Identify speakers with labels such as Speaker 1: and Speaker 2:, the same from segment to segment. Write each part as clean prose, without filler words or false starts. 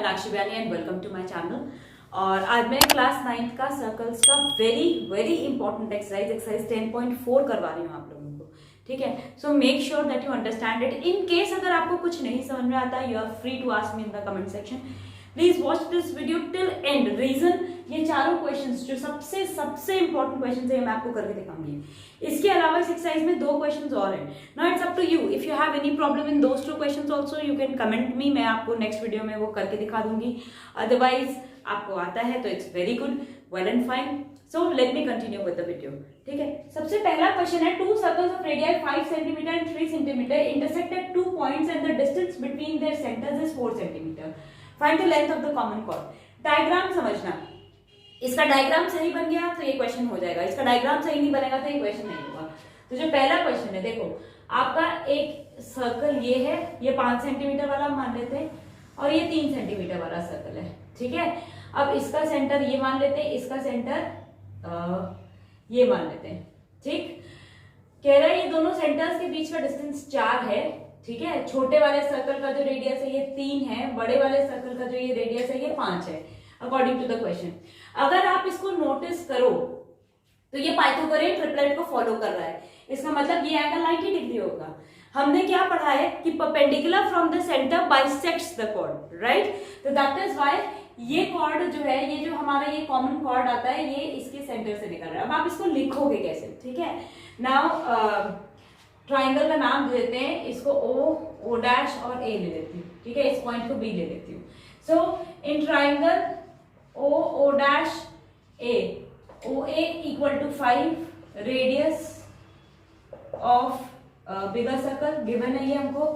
Speaker 1: Meenakshi Bayani and welcome to my channel. और आज मैं क्लास 9th का सर्कल्स का वेरी इंपॉर्टेंट एक्सरसाइज 10.4 करवा रही हूँ आप लोगों को। ठीक है, so make sure that you understand it. In case अगर आपको कुछ नहीं समझ में आता, you are free to ask me in the comment section. Please watch this video till end. Reason, ये चारों क्वेश्चंस जो सबसे इंपॉर्टेंट क्वेश्चंस है मैं आपको करके दिखाऊंगी। इसके अलावा इस एक्सरसाइज में 2 क्वेश्चंस और हैं। Now it's up to you, if you have any problem in those 2 questions also you can comment me, मैं आपको नेक्स्ट वीडियो में वो करके दिखा दूंगी। अदरवाइज आपको आता है तो it's very good, well and fine. So let me continue with the video. ठीक है, सबसे पहला क्वेश्चन है, 2 circles of radii 5 centimetre and 3 centimetre intersect at 2 points and the distance between their centres is 4 centimetre. Find the length of the common cord. Diagram समझना, इसका diagram सही बन गया तो ये क्वेश्चन हो जाएगा, इसका डायग्राम सही नहीं बनेगा तो ये क्वेश्चन नहीं होगा। तो जो पहला क्वेश्चन है, देखो आपका एक सर्कल ये है, ये 5 सेंटीमीटर वाला मान लेते हैं और ये 3 सेंटीमीटर वाला सर्कल है। ठीक है, अब इसका सेंटर ये मान लेते हैं, इसका सेंटर ये मान लेते हैं। ठीक, कह रहा है ये दोनों सेंटर्स के बीच का डिस्टेंस 4 है। ठीक है, छोटे वाले सर्कल का जो रेडियस है ये 3 है, बड़े वाले सर्कल का जो ये रेडियस है ये 5 है अकॉर्डिंग टू द क्वेश्चन। अगर आप इसको नोटिस करो तो ये पाइथागोरियन ट्रिपलेट को फॉलो कर रहा है। इसका मतलब ये एंगल 90 डिग्री होगा। हमने क्या पढ़ा है कि perpendicular from the centre bisects the chord, right? तो दैट इज व्हाई ये कॉर्ड जो है, ये जो हमारा ये कॉमन कॉर्ड आता है, ये इसके सेंटर से निकल रहा है। अब आप इसको लिखोगे कैसे? ठीक है, नाउ ट्राइंगल का नाम दे देते हैं, इसको ओ डैश और ए ले लेती हूँ। ठीक है, इस पॉइंट को बी ले लेती हूँ। So in triangle O dash A, O A equal to 5, radius of bigger circle given है ये हमको,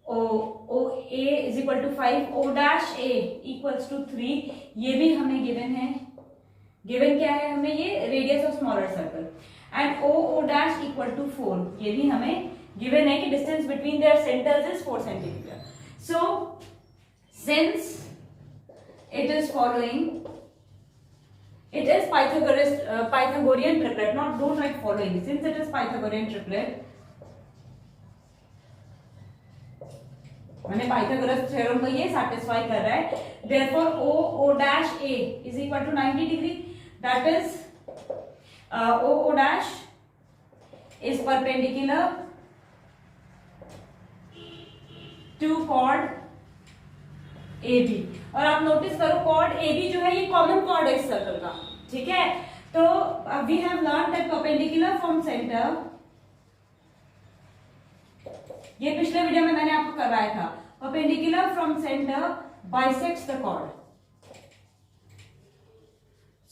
Speaker 1: O A is equal to 5, O dash A equals to 3, ये भी हमें गिवन है। गिवन क्या है हमें? ये radius of smaller circle. And O dash equal to 4, ये भी हमें गिवन है कि distance between their centres is 4 centimetre. So since it is following, it is Pythagorean triplet, don't write following, since it is Pythagorean triplet, मैंने Pythagoras theorem को ये satisfy कर रहा है। therefore o dash a is equal to 90 degree, that is o dash is perpendicular to chord AB। और आप notice करो cord AB जो है ये कॉमन कॉर्ड है इस सर्कल का। ठीक है, तो we have learn that perpendicular from centre, ये पिछले वीडियो में मैंने आपको करवाया था, perpendicular from centre bisects the chord.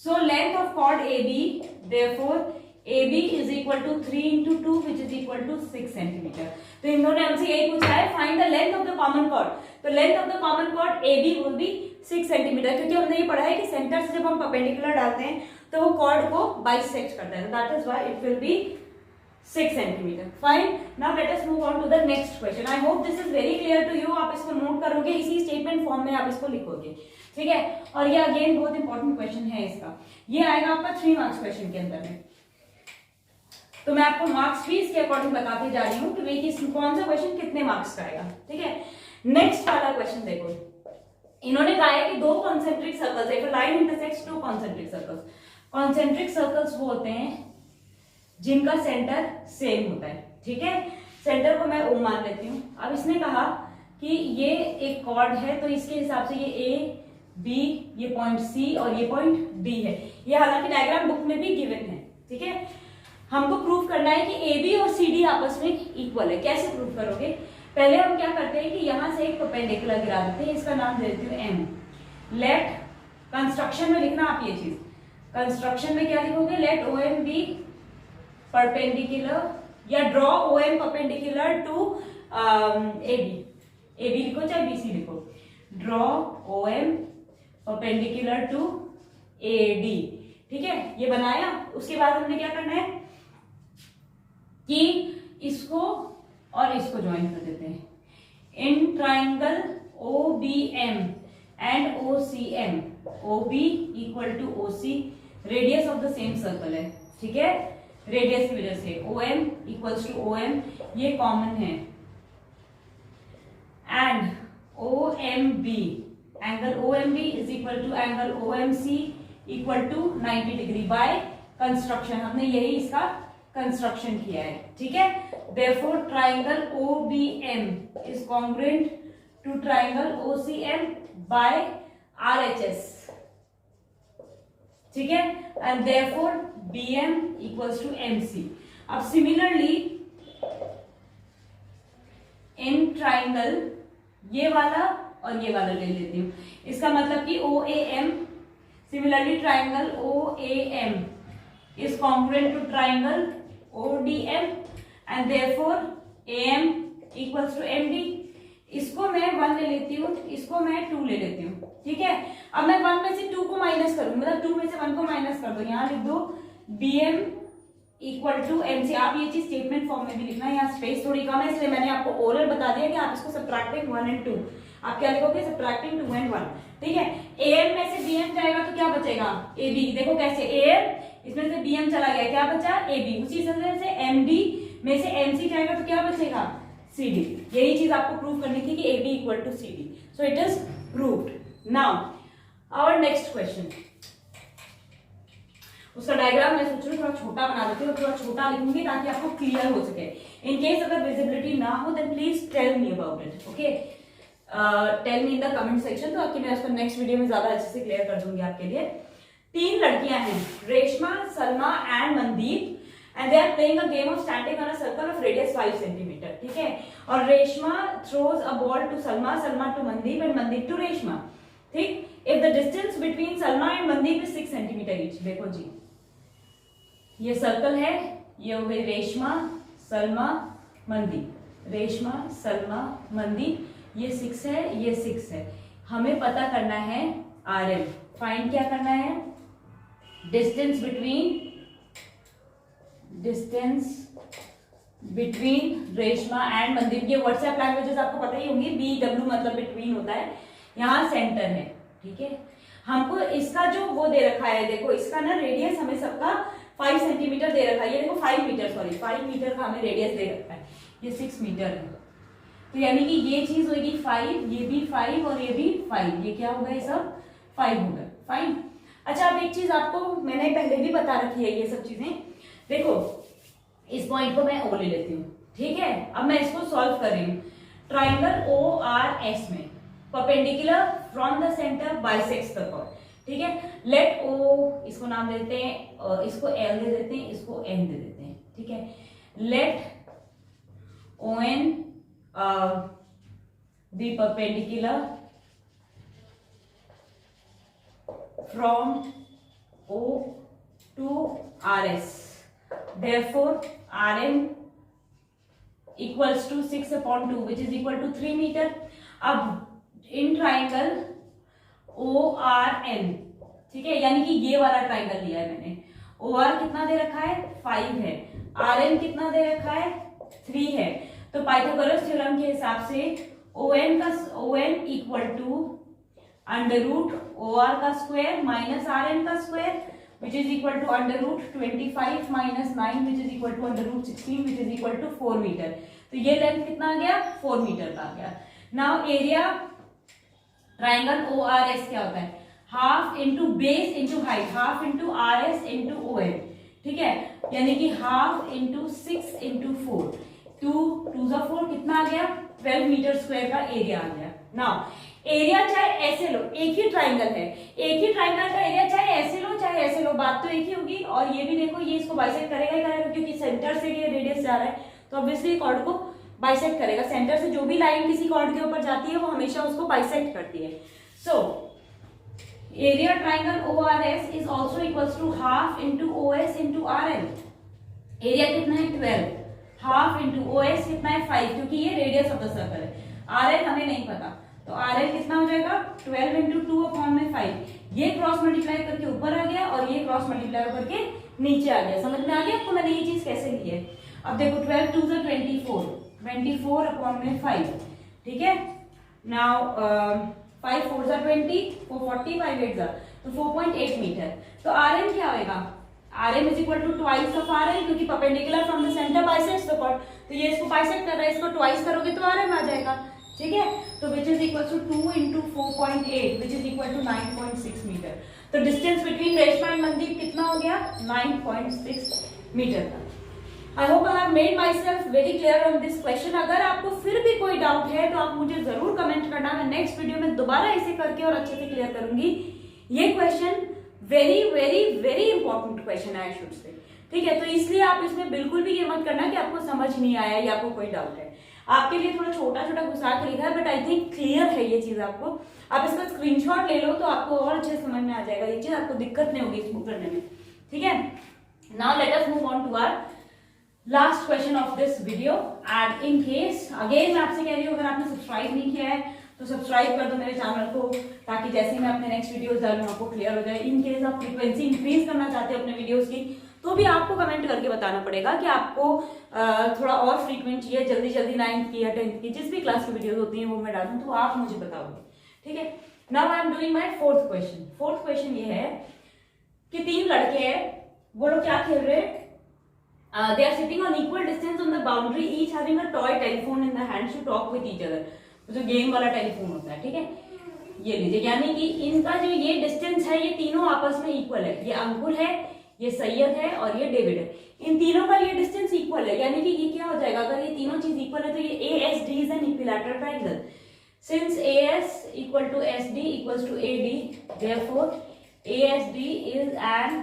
Speaker 1: So length of chord AB, therefore AB is equal to 3 into 2 which is equal to 6 centimetre. तो इन्होंने हमसे यही पूछा है, find the length of the common chord. तो length of the common chord AB will be 6 centimetre, क्योंकि हमने ये पढ़ा है कि सेंटर से जब हम परपेंडिकुलर डालते हैं तो वो कॉर्ड को बाइसेक्ट करता है। That is why it will be 6 centimetre. Fine, now let us move on to the next question. I hope this is very clear to you. आप इसको नोट करोगे, इसी स्टेटमेंट फॉर्म में आप इसको लिखोगे। ठीक है, और ये अगेन बहुत इंपॉर्टेंट क्वेश्चन है इसका, ये आएगा आपका 3 मार्क्स क्वेश्चन के अंदर में। तो मैं आपको मार्क्स भी इसके अकॉर्डिंग बताती जा रही हूँ कि भाई कौन सा क्वेश्चन कितने मार्क्स का आएगा। ठीक है, नेक्स्ट वाला क्वेश्चन देखो, इन्होंने कहा है कि 2 कॉन्सेंट्रिक सर्कल्स, एक line intersects 2 concentric circles. Concentric circles वो होते हैं जिनका सेंटर सेम होता है। ठीक है, सेंटर को मैं O मान लेती हूँ। अब इसने कहा कि ये एक कॉर्ड है, तो इसके हिसाब से ये A, B, ये पॉइंट C और ये पॉइंट D है। ये हालांकि डायग्राम बुक में भी गिवन है। ठीक है, हमको प्रूव करना है कि AB और CD आपस में इक्वल है। कैसे प्रूव करोगे? पहले हम क्या करते हैं कि यहां से एक परपेंडिकुलर गिरा देते हैं, इसका नाम दे देती हूँ M। लेट, कंस्ट्रक्शन में लिखना आप ये चीज, कंस्ट्रक्शन में क्या लिखोगे? लेट OM बी परपेंडिकुलर, या draw OM perpendicular to AB लिखो चाहे BC लिखो, draw OM perpendicular to AD। ठीक है, ये बनाया। उसके बाद हमने क्या करना है कि इसको और इसको ज्वाइन कर देते हैं। In triangle OBM and OCM, OB equal to OC, radius of the same circle है। ठीक है, रेडियस की वजह से OM इक्वल्स टू OM, ये कॉमन है। And OMB, angle OMB is equal to angle OMC equal to 90 degree by construction. हमने यही इसका कंस्ट्रक्शन किया है, ठीक है। Therefore triangle OBM is congruent to triangle OCM by RHS, ठीक है। And therefore BM equals to MC। अब सिमिलरली इन ट्राइंगल ये वाला और ये वाला ले लेती हूं, इसका मतलब कि OAM, similarly triangle OAM is congruent to triangle ODM and therefore AM equals to MD। इसको मैं 1 ले लेती हूँ, इसको मैं 2 ले लेती हूँ, ठीक है। अब मैं 1 में से 2 को माइनस करूँ, मतलब 2 में से 1 को माइनस कर दो, यहाँ लिख दो BM इक्वल टू MC। आप ये चीज स्टेटमेंट फॉर्म में भी लिखना है, यहाँ स्पेस थोड़ी कम है इसलिए मैंने आपको ओरल बता दिया कि आप इसको सब्ट्रैक्टिंग 1 एंड 2, आप क्या लिखोगे सब्ट्रैक्टिंग 2 एंड 1, ठीक है। AM में से BM जाएगा तो क्या बचेगा AB। देखो कैसे AM इसमें से BM चला गया, क्या बचा AB। उसी तरह से MD में से MC जाएगा तो क्या बचेगा CD। यही चीज आपको प्रूव करनी थी कि AB equal to CD। So it is proved. Now our next question, उसका डायग्राम मैं सोच रही हूँ थोड़ा छोटा बना देती हूँ, थोड़ा छोटा लिखूंगी ताकि आपको क्लियर हो सके। इन केस अगर विजिबिलिटी ना हो then please tell me about it, okay. Tell me in the comment section, तो आपकी मैं उसको नेक्स्ट वीडियो में ज्यादा अच्छे से क्लियर कर दूंगी आपके लिए। 3 लड़कियां हैं, Reshma, Salma and Mandeep, and they are playing a game of standing on a circle of radius 5 centimetre, ठीक है। और Reshma throws a ball to Salma, Salma to Mandeep and Mandeep to Reshma, ठीक। If the distance between Salma and Mandeep is 6 centimetre each. देखो जी, ये सर्कल है, ये हो गई रेशमा, सलमा, मनदीप, रेशमा, सलमा, मनदीप, ये 6 है, ये 6 है। हमें पता करना है RM, फाइंड क्या करना है, distance between Reshma and Mandeep. ये व्हाट्सएप लैंग्वेजेस आपको पता ही होंगी, BW मतलब बिटवीन होता है, यहाँ सेंटर है, ठीक है। हमको इसका जो वो दे रखा है, देखो इसका ना रेडियस हमें सबका 5 सेंटीमीटर दे रखा है, ये देखो 5 मीटर, सॉरी 5 मीटर का हमें रेडियस दे रखा है, ये 6 मीटर है, तो यानी कि ये चीज होगी 5, ये भी 5 और ये भी 5, ये क्या होगा, ये सब 5 होगा, फाइन। अच्छा, अब एक चीज आपको मैंने पहले भी बता रखी है, ये सब चीजें देखो, इस पॉइंट को मैं O ले लेती हूँ, ठीक है। अब मैं इसको सॉल्व कर रही हूँ। ट्राइंगल ORS में perpendicular from the centre bisects the chord, ठीक है। लेट O, इसको नाम दे देते हैं, इसको L दे देते हैं, इसको N दे देते हैं, ठीक है। Let ON be perpendicular from O to RS, therefore RM equals to 6/2 which is equal to 3 metre. अब इन ट्राइंगल ORN, ठीक है, यानी कि ये वाला ट्राइंगल लिया है मैंने, OR कितना दे रखा है 5 है, RN कितना दे रखा है 3 है, तो पाइथागोरस थ्योरम के हिसाब से ON equal to under root OR का स्क्वायर माइनस RN का square which is equal to under root 25 minus 9 which is equal to under root 16 which is equal to 4 metre. तो ये लेंथ कितना आ गया 4 metre का आ गया। नाउ एरिया ट्राइंगल ORS क्या होता है, half into base into height, half into RS into ON, ठीक है, यानी कि हाफ इंटू 6 इंटू 4, 2 जा 4 कितना आ गया 12 मीटर स्क्वायर का एरिया आ गया। नाउ एरिया चाहे ऐसे लो, एक ही ट्राइंगल है, एक ही ट्राइंगल का एरिया चाहे ऐसे लो चाहे ऐसे लो, बात तो एक ही होगी। और ये भी देखो, ये इसको बाइसेक्ट करेगा ही करेगा, क्योंकि सेंटर से ये रेडियस जा रहा है तो ऑब्वियसली कॉर्ड को बाइसेक्ट करेगा। सेंटर से जो भी लाइन किसी कॉर्ड के ऊपर जाती है वो हमेशा उसको बाइसेक्ट करती है। So area triangle ORS is also equals to half into OS into RN। Area कितना है 12, हाफ इंटू OS कितना है 5, क्योंकि ये रेडियस ऑफ द सर्कल है। RN हमें नहीं पता, तो RL कितना हो जाएगा 12 इंटू 2/5। ये क्रॉस मल्टीप्लाई करके ऊपर आ गया और ये क्रॉस मल्टीप्लाई करके नीचे आ गया। समझ में आ गया आपको मैंने ये चीज कैसे ली है। अब देखो 12 2 से 24/5, ठीक है। नाउ 5 4 जा 20, 4 40, 5 8 जा, तो 4.8 मीटर। तो RM क्या होगा, RM is equal to twice of RL, क्योंकि perpendicular from the centre bisects the chord, तो ये इसको बाइसेक्ट कर रहा है, इसको ट्वाइस करोगे तो RM आ जाएगा। ठीक है, तो which is equal to 2 into 4.8 which is equal to 9.6 metre. तो distance between Reshma and Mandeep कितना हो गया, 9.6 मीटर का। I hope I have made myself very clear on this question. अगर आपको फिर भी कोई डाउट है तो आप मुझे जरूर कमेंट करना, मैं नेक्स्ट वीडियो में दोबारा इसे करके और अच्छे से क्लियर करूंगी। ये question very very very important question है आई शुड से, ठीक है। तो इसलिए आप इसमें बिल्कुल भी ये मत करना कि आपको समझ नहीं आया या आपको कोई डाउट है। आपके लिए थोड़ा छोटा छोटा घुसा के लिखा है, बट आई थिंक क्लियर है ये चीज आपको। आप इसका स्क्रीनशॉट ले लो तो आपको और अच्छे समझ में आ जाएगा ये चीज, आपको दिक्कत नहीं होगी इसको करने में, ठीक है। Now let us move on to our last question of this video. And in case again मैं आपसे कह रही हूँ, अगर आपने सब्सक्राइब नहीं किया है तो सब्सक्राइब कर दो मेरे चैनल को, ताकि जैसे मैं अपने नेक्स्ट वीडियोस डालूं आपको क्लियर हो जाए। इन केस आप फ्रीक्वेंसी इंक्रीज करना चाहते हो अपने वीडियोस की, तो भी आपको कमेंट करके बताना पड़ेगा कि आपको थोड़ा और फ्रीक्वेंट चाहिए, जल्दी जल्दी 9th की या 10th की जिस भी क्लास की वीडियोस होती हैं वो मैं डालूं, तो आप मुझे बताओगे, ठीक है। Now I am doing my fourth question. Fourth question ये है कि 3 लड़के हैं, वो लोग क्या खेल रहे हैं, they are sitting on equal distance on the boundary, each having a toy telephone in the hands to talk with each other। जो गेम वाला टेलीफोन होता है, ठीक है, ये लीजिए। यानी कि इनका जो ये डिस्टेंस है ये तीनों आपस में इक्वल है। ये अंकुर है, ये सैयद है और ये डेविड है। इन तीनों का ये डिस्टेंस इक्वल है, यानी कि ये क्या हो जाएगा, अगर ये तीनों चीज इक्वल है तो ये ASD is an equilateral triangle. Since AS equal to SD equals to AD, therefore ASD is an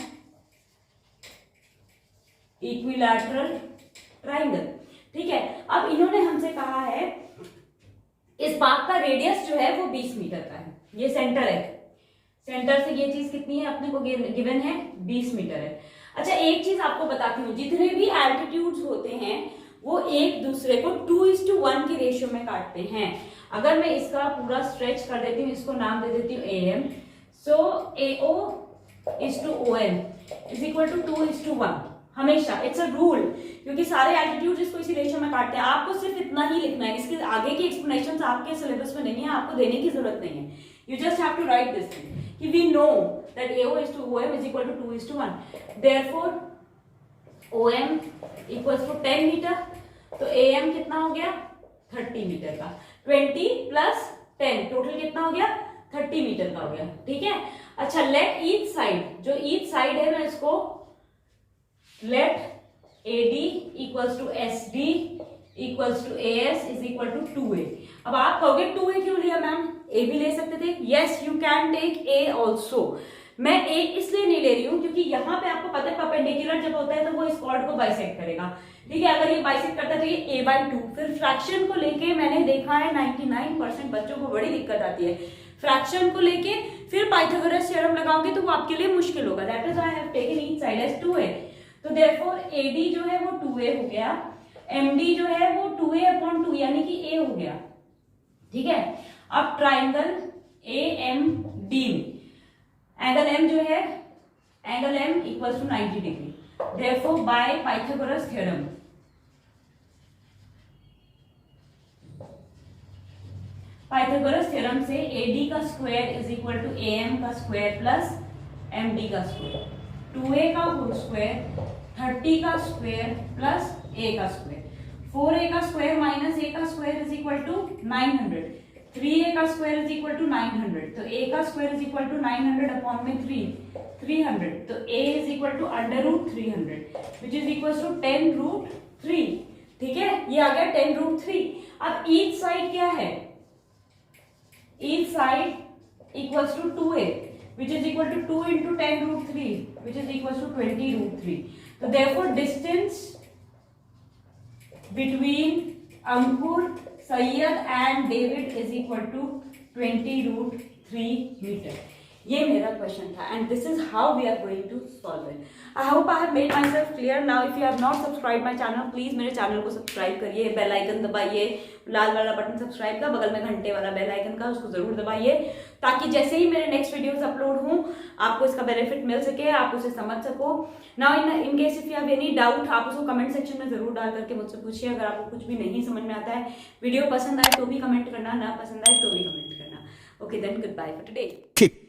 Speaker 1: equilateral triangle, ठीक है। अब इन्होंने हमसे कहा है इस पाथ का रेडियस जो है वो 20 मीटर का है। ये सेंटर है, सेंटर से ये चीज कितनी है अपने को गिवन है, 20 मीटर है। अच्छा एक चीज आपको बताती हूँ, जितने भी एल्टीट्यूड्स होते हैं वो एक दूसरे को 2:1 के रेशियो में काटते हैं। अगर मैं इसका पूरा स्ट्रेच कर देती हूँ, इसको नाम दे देती हूँ AM, so AO:OM is equal to 2:1 हमेशा। इट्स अ रूल, क्योंकि सारे एल्टीट्यूड इसको इसी रेशियो में काटते हैं। आपको सिर्फ इतना ही लिखना है, इसके आगे की एक्सप्लेनेशन आपके सिलेबस में नहीं है, आपको देने की जरूरत नहीं है। You just have to write this thing कि we know that AO:OM is equal to 2:1, therefore OM equals to 10 metre, तो AM कितना हो गया, 30 मीटर का। 20 प्लस 10 टोटल कितना हो गया, 30 मीटर का हो गया, ठीक है। अच्छा लेट ईच साइड, जो ईच साइड है मैं इसको let AD equals to SD equals to AS is equal to 2A। अब आप कहोगे 2A क्यों लिया मैम, A भी ले सकते थे। Yes you can take A also। मैं A इसलिए नहीं ले रही हूँ क्योंकि यहाँ पे आपको पता है परपेंडिकुलर जब होता है तो वो इस कॉर्ड को बाइसेक्ट करेगा, ठीक है। अगर ये बाइसेक्ट करता है तो ये A/2। फिर फ्रैक्शन को लेके मैंने देखा है 99% बच्चों को बड़ी दिक्कत आती है फ्रैक्शन को लेके, फिर पाइथागोरस थ्योरम लगाओगे तो वो आपके लिए मुश्किल होगा। That is I have taken each side as 2A। तो देयरफॉर AD जो है वो 2A हो गया, MD जो है वो 2A/2 यानी कि A हो गया, ठीक है। अब ट्राइंगल AMD में एंगल M जो है, angle M equals to 90 degree, therefore by Pythagoras theorem से AD का square is equal to AM का स्क्वायर प्लस MD का स्क्वायर, 2A का होल स्क्वायर, 30 का स्क्वायर प्लस A का स्क्वायर, 4A का स्क्वायर माइनस A का square is equal to 900, 3A का स्क्वायर इज इक्वल टू 900, तो A का square is equal to 900 upon में 300, तो A is equal to √300 which is equal to 10√3, ठीक है। ये आ गया 10√3। अब ईच साइड क्या है, each side equals to 2A which is equal to 2 into 10√3 which is equals to 20√3। So therefore distance between Ankur, Sayyad and David is equal to 20√3 meter। ये मेरा question था and this is how we are going to solve it. I hope I have made myself clear. Now if you have not subscribe my channel, please मेरे channel को subscribe करिए, bell icon दबाइए, लाल वाला button subscribe का, बगल में घंटे वाला बेल आइकन का उसको जरूर दबाइए, ताकि जैसे ही मेरे नेक्स्ट वीडियोस अपलोड हों आपको इसका बेनिफिट मिल सके, आप उसे समझ सको। Now in case if you have any doubt आप उसको कमेंट सेक्शन में जरूर डाल करके मुझसे पूछिए। अगर आपको कुछ भी नहीं समझ में आता है, वीडियो पसंद आए तो भी कमेंट करना, ना पसंद आए तो भी कमेंट करना। Okay then, goodbye for today.